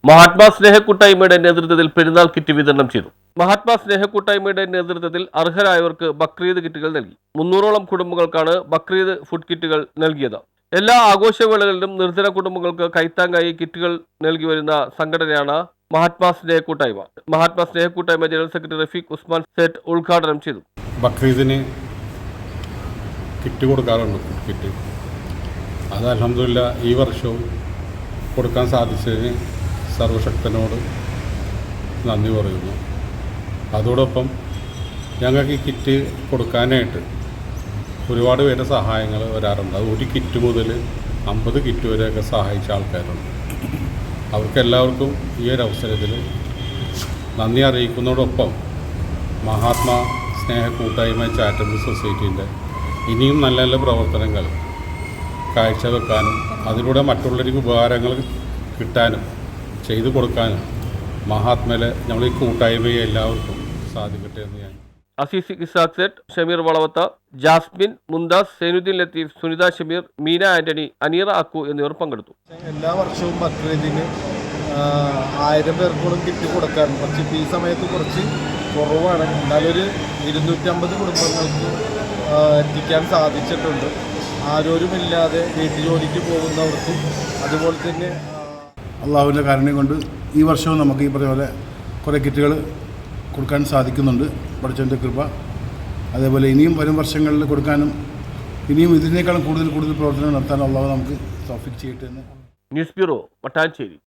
മഹാത്മാ സ്നേഹ കൂട്ടായ്മയുടെ നേതൃത്വത്തിൽ പെരുന്നാൾ കിറ്റ് വിതരണം ചെയ്തു. മഹാത്മാ സ്നേഹ കൂട്ടായ്മയുടെ നേതൃത്വത്തിൽ അർഹരായവർക്ക് ബക്രീദ് കിറ്റുകൾ നൽകി. 300ഓളം കുടുംബങ്ങൾക്കാണ് ബക്രീദ് ഫുഡ് കിറ്റുകൾ നൽകിയത്. എല്ലാ ആഘോഷവേളകളിലും നിർധന കുടുംബങ്ങൾക്ക് കൈത്താങ്ങായി കിറ്റുകൾ നൽകി വരുന്ന സംഘടനയാണ് മഹാത്മാ സ്നേഹ കൂട്ടായ്മ. മഹാത്മാ സ്നേഹ കൂട്ടായ്മ ജനറൽ സെക്രട്ടറി റഫീഖ് ഉസ്മാൻ സേട്ട് ഉദ്ഘാടനം ചെയ്തു. ബക്രീദിന് കിറ്റ് കൊടുക്കാറുണ്ട്. കിറ്റ് അത് അൽഹംദുലില്ലാ ഈ വർഷവും കൊടുക്കാൻ സാധിച്ചതിന് സർവശക്തനോട് നന്ദി പറയുന്നു. അതോടൊപ്പം ഞങ്ങൾക്ക് ഈ കിറ്റ് കൊടുക്കാനായിട്ട് ഒരുപാട് പേരുടെ സഹായങ്ങൾ വരാറുണ്ട്. അത് ഒരു കിറ്റ് മുതൽ 50 കിറ്റ് വരെയൊക്കെ സഹായിച്ച ആൾക്കാരുണ്ട്. അവർക്കെല്ലാവർക്കും ഈ ഒരു അവസരത്തിൽ നന്ദി അറിയിക്കുന്നതോടൊപ്പം മഹാത്മാ സ്നേഹ കൂട്ടായ്മ ചാരിറ്റബിൾ സൊസൈറ്റീൻ്റെ ഇനിയും നല്ല നല്ല പ്രവർത്തനങ്ങൾ കാഴ്ചവെക്കാനും അതിലൂടെ മറ്റുള്ളവർക്ക് ഉപകാരങ്ങൾ കിട്ടാനും ചെയ്തു കൊടുക്കാനും മഹാത്മയിലെ നമ്മൾ ഈ കൂട്ടായ്മയെ എല്ലാവർക്കും സാധിക്കട്ടെ എന്ന് ഞാൻ. അസീസ് ഇസാഖ് സെറ്റ്, ഷമീർ വളവത്ത, ജാസ്മിൻ, മുന്താസ്, സൈനുദ്ദീൻ ലത്തീഫ്, സുനിത ഷമീർ, മീന ആന്റണി, അനീറ അക്കു എന്നിവർ പങ്കെടുത്തു. എല്ലാ വർഷവും ബക്രീദിന് 1000 പേർക്കോളം കിറ്റ് കൊടുക്കാറുണ്ട്. പക്ഷേ ഇപ്പോൾ ഈ സമയത്ത് കുറച്ച് കുറവാണ്. എന്നാലൊരു 250 കുടുംബങ്ങൾക്ക് എത്തിക്കാൻ സാധിച്ചിട്ടുണ്ട്. ആരോരുമില്ലാതെ വീട്ടുജോലിക്ക് പോകുന്നവർക്കും അതുപോലെ തന്നെ അള്ളാഹുവിൻ്റെ കാരുണ്യം കൊണ്ട് ഈ വർഷവും നമുക്ക് ഈ പറഞ്ഞ പോലെ കുറേ കിറ്റുകൾ കൊടുക്കാൻ സാധിക്കുന്നുണ്ട്. പഠിച്ചതിൻ്റെ കൃപ. അതേപോലെ ഇനിയും വരും വർഷങ്ങളിൽ കൊടുക്കാനും ഇനിയും ഇതിനേക്കാളും കൂടുതൽ പ്രവർത്തനങ്ങൾ നടത്താനും അള്ളാഹു നമുക്ക് തൗഫീഖ് ചെയ്യട്ടെ എന്ന്. News bureau, Mattancherry.